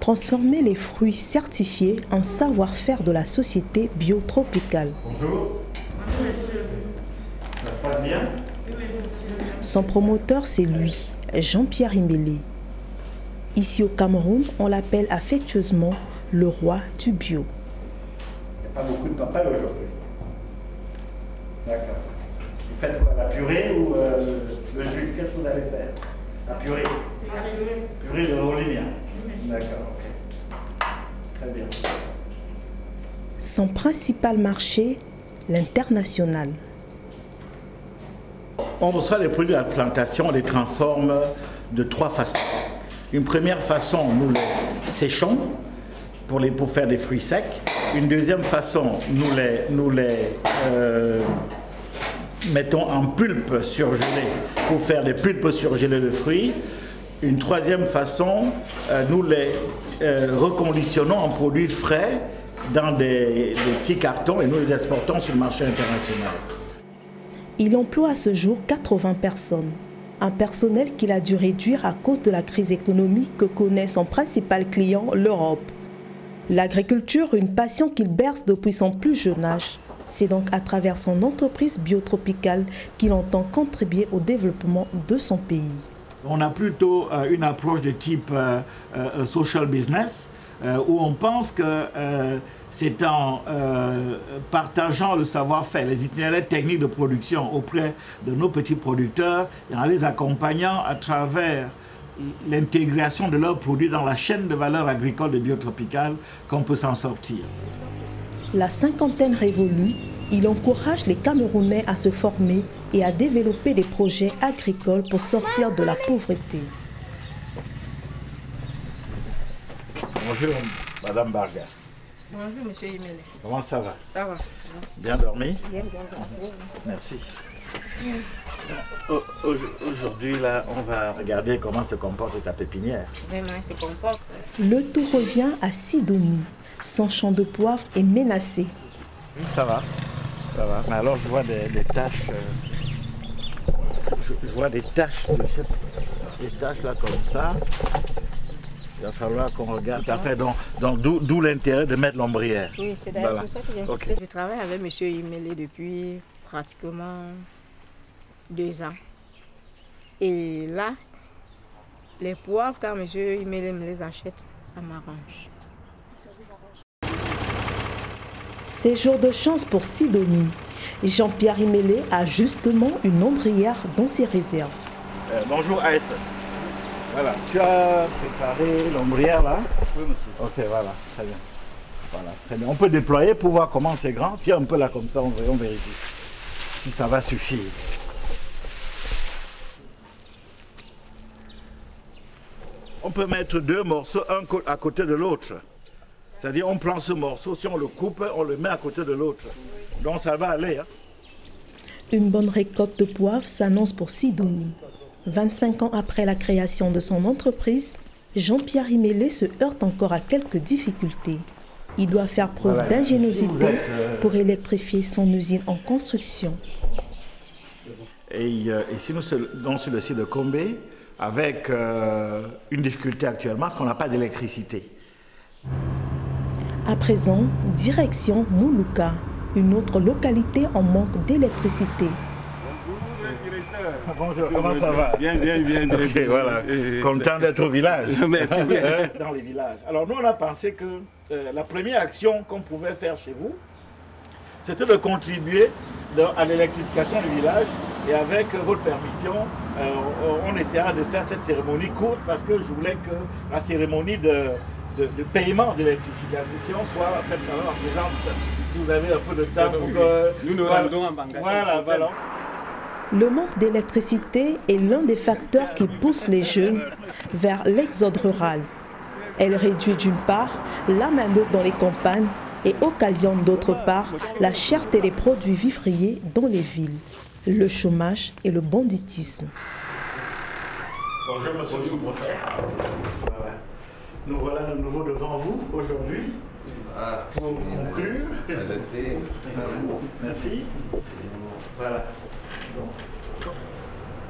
Transformer les fruits certifiés en savoir-faire de la société Biotropical. Bonjour. Ça se passe bien? Son promoteur, c'est lui, Jean-Pierre Imélé. Ici au Cameroun, on l'appelle affectueusement le roi du bio. Il n'y a pas beaucoup de papel aujourd'hui. D'accord. Vous faites quoi? La purée ou le jus? Qu'est-ce que vous allez faire? La purée? Purée de Roligna. D'accord, ok. Très bien. Son principal marché, l'international. On reçoit les produits de la plantation, on les transforme de trois façons. Une première façon, nous les séchons pour faire des fruits secs. Une deuxième façon, nous les mettons en pulpe surgelée pour faire des pulpes surgelées de fruits. Une troisième façon, nous les reconditionnons en produits frais dans des petits cartons et nous les exportons sur le marché international. Il emploie à ce jour 80 personnes. Un personnel qu'il a dû réduire à cause de la crise économique que connaît son principal client, l'Europe. L'agriculture, une passion qu'il berce depuis son plus jeune âge. C'est donc à travers son entreprise Biotropical qu'il entend contribuer au développement de son pays. On a plutôt une approche de type social business, où on pense que c'est en partageant le savoir-faire, les itinéraires techniques de production auprès de nos petits producteurs et en les accompagnant à travers l'intégration de leurs produits dans la chaîne de valeur agricole de Biotropical qu'on peut s'en sortir. La cinquantaine révolue, il encourage les Camerounais à se former et à développer des projets agricoles pour sortir de la pauvreté. Bonjour, Madame Barga. Bonjour, Monsieur Imélé. Comment ça va? Ça va. Bien dormi? Bien, merci. Merci. Aujourd'hui, là, on va regarder comment se comporte ta pépinière. Vraiment, il se comporte. Le tout revient à Sidonie. Son champ de poivre est menacé. Oui, ça va. Ça va. Mais alors, je vois des taches. Je vois des taches, des taches là comme ça. Il va falloir qu'on regarde. Tout à fait. Donc d'où l'intérêt de mettre l'ombrière. Oui, c'est d'ailleurs Voilà. pour ça que j'ai insisté. Je travaille avec Monsieur Imélé depuis pratiquement 2 ans. Et là, les poivres, quand Monsieur Imélé me les achète, ça m'arrange. C'est jour de chance pour Sidonie. Jean-Pierre Imélé a justement une ombrière dans ses réserves. Bonjour AS. Voilà, tu as préparé l'ombrière là? Oui, monsieur. Ok, voilà, très bien. Voilà, très bien. On peut déployer pour voir comment c'est grand. Tiens un peu là comme ça, on vérifie si ça va suffire. On peut mettre 2 morceaux, un à côté de l'autre. C'est-à-dire, on prend ce morceau, si on le coupe, on le met à côté de l'autre. Donc ça va aller. Hein. Une bonne récolte de poivre s'annonce pour Sidonie. 25 ans après la création de son entreprise, Jean-Pierre Imélé se heurte encore à quelques difficultés. Il doit faire preuve d'ingéniosité pour électrifier son usine en construction. Et ici, nous sommes sur le site de Combé, avec une difficulté actuellement, parce qu'on n'a pas d'électricité. À présent, direction Moulouka, une autre localité en manque d'électricité. Bonjour, comment ça va? Bien, bien, bien. Ok, voilà. Content d'être au village. Merci bien. Dans les villages. Alors nous, on a pensé que la première action qu'on pouvait faire chez vous, c'était de contribuer à l'électrification du village. Et avec votre permission, on essaiera de faire cette cérémonie courte parce que je voulais que la cérémonie de paiement de l'électrification soit faite en présent. Si vous avez un peu de temps pour que... Nous nous rendons en Bangladesh. Voilà, voilà. Le manque d'électricité est l'un des facteurs qui poussent les jeunes vers l'exode rural. Elle réduit d'une part la main-d'œuvre dans les campagnes et occasionne d'autre part la cherté des produits vivriers dans les villes, le chômage et le banditisme. Bonjour monsieur le sous-préfet. Voilà. Nous voilà de nouveau devant vous aujourd'hui pour conclure. Merci. Voilà. Donc,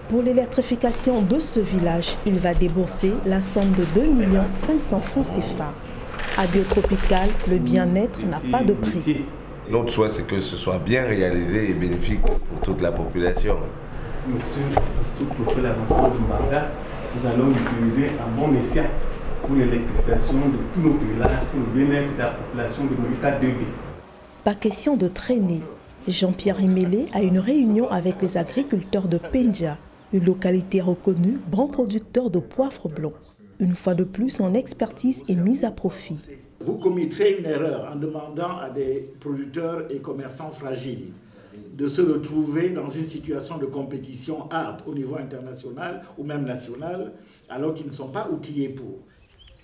Pour l'électrification de ce village, il va débourser la somme de 2 500 000 francs CFA. À Biotropical, le bien-être n'a pas de prix. Notre souhait, c'est que ce soit bien réalisé et bénéfique pour toute la population. Monsieur le sous-préfet l'avancement du mandat, nous allons utiliser un bon messia pour l'électrification de tous nos villages, pour le bien-être de la population de Morita 2B. Pas question de traîner. Jean-Pierre Imélé a une réunion avec les agriculteurs de Pendja, une localité reconnue, bon producteur de poivre blanc. Une fois de plus, son expertise est mise à profit. Vous commettrez une erreur en demandant à des producteurs et commerçants fragiles de se retrouver dans une situation de compétition hard au niveau international ou même national, alors qu'ils ne sont pas outillés pour.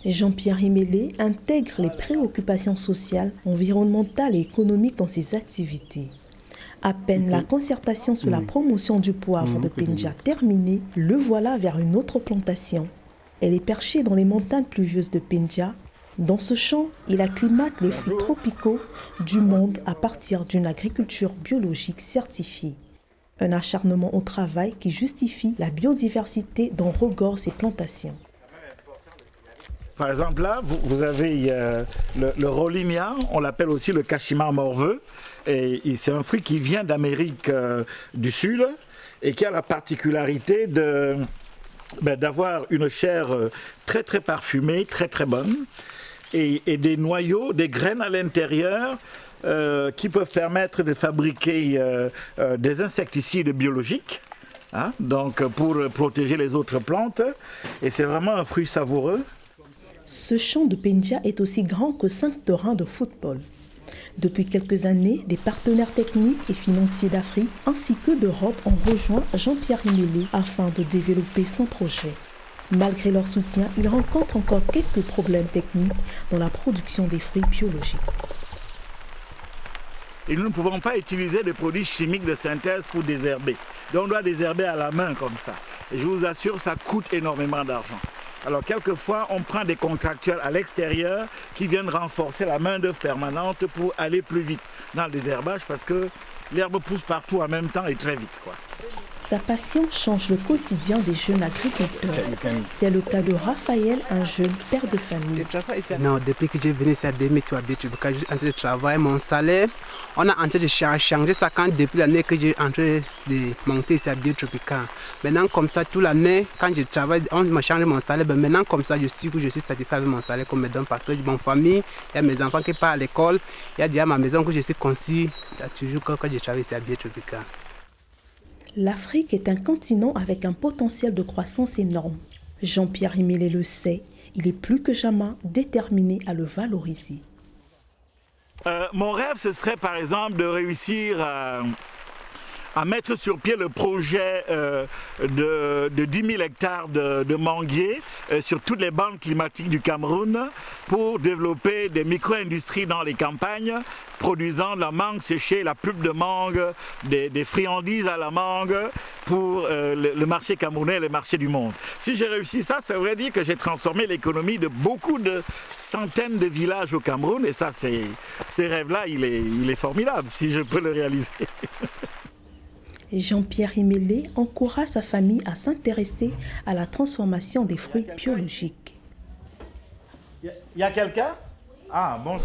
Jean-Pierre Imélé intègre les préoccupations sociales, environnementales et économiques dans ses activités. À peine la concertation sur la promotion du poivre de Pendja terminée, le voilà vers une autre plantation. Elle est perchée dans les montagnes pluvieuses de Pendja. Dans ce champ, il acclimate les fruits tropicaux du monde à partir d'une agriculture biologique certifiée. Un acharnement au travail qui justifie la biodiversité dont regorgent ces plantations. Par exemple, là, vous avez le rolimia, on l'appelle aussi le cachemar morveux. Et c'est un fruit qui vient d'Amérique du Sud et qui a la particularité d'avoir une chair très très parfumée, très très bonne, et des noyaux, des graines à l'intérieur qui peuvent permettre de fabriquer des insecticides biologiques. Donc pour protéger les autres plantes. Et c'est vraiment un fruit savoureux. Ce champ de Pendja est aussi grand que 5 terrains de football. Depuis quelques années, des partenaires techniques et financiers d'Afrique ainsi que d'Europe ont rejoint Jean-Pierre Imélé afin de développer son projet. Malgré leur soutien, ils rencontrent encore quelques problèmes techniques dans la production des fruits biologiques. Et nous ne pouvons pas utiliser des produits chimiques de synthèse pour désherber. Donc on doit désherber à la main comme ça. Et je vous assure, ça coûte énormément d'argent. Alors quelquefois, on prend des contracteurs à l'extérieur qui viennent renforcer la main-d'œuvre permanente pour aller plus vite dans le désherbage parce que l'herbe pousse partout en même temps et très vite, quoi. Sa passion change le quotidien des jeunes agriculteurs. C'est le cas de Raphaël, un jeune père de famille. Non, depuis que je venu ici à 2003, je suis en train de travailler, mon salaire, on a en train de changer ça quand depuis l'année que j'ai en train de monter ici à Biotropical. Maintenant, comme ça, toute l'année, quand je travaille, on me change mon salaire. Ben, maintenant, comme ça, je suis satisfait avec mon salaire qu'on me donne partout. J'ai mon famille, il y a mes enfants qui partent à l'école, il y a déjà ma maison que je suis conçue, il y a toujours quand je travaille ici à Biotropical. L'Afrique est un continent avec un potentiel de croissance énorme. Jean-Pierre Imélé le sait, il est plus que jamais déterminé à le valoriser. Mon rêve, ce serait par exemple de réussir à mettre sur pied le projet de 10 000 hectares de manguiers sur toutes les bandes climatiques du Cameroun pour développer des micro-industries dans les campagnes produisant de la mangue séchée, la pulpe de mangue, des friandises à la mangue pour le marché camerounais et le marché du monde. Si j'ai réussi ça, ça voudrait dire que j'ai transformé l'économie de beaucoup de centaines de villages au Cameroun et ça, ces rêves-là, il est formidable si je peux le réaliser. Jean-Pierre Imélé encourage sa famille à s'intéresser à la transformation des fruits biologiques. Il y a quelqu'un? Ah, bon.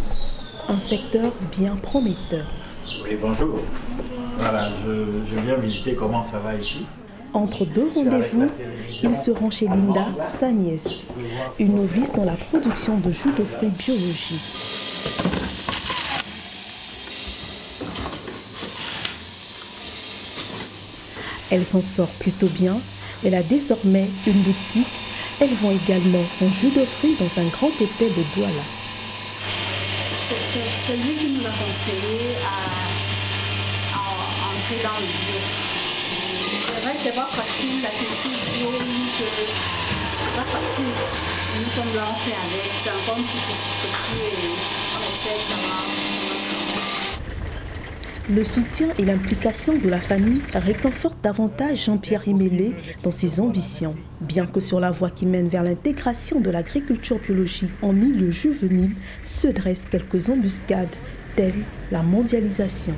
Un secteur bien prometteur. Oui, bonjour. Voilà, je viens visiter comment ça va ici. Entre deux rendez-vous, ils se rend chez Linda, sa nièce, une novice dans la production de jus de fruits biologiques. Elle s'en sort plutôt bien. Elle a désormais une boutique. Elle vend également son jus de fruits dans un grand hôtel de Douala. C'est lui qui nous a conseillé à entrer dans le bio. C'est vrai que c'est pas facile, la culture bio, c'est pas facile. Nous sommes là, on fait avec, c'est encore un petit et on espère que ça va. Le soutien et l'implication de la famille réconfortent davantage Jean-Pierre Imélé dans ses ambitions. Bien que sur la voie qui mène vers l'intégration de l'agriculture biologique en milieu juvénile se dressent quelques embuscades, telles la mondialisation.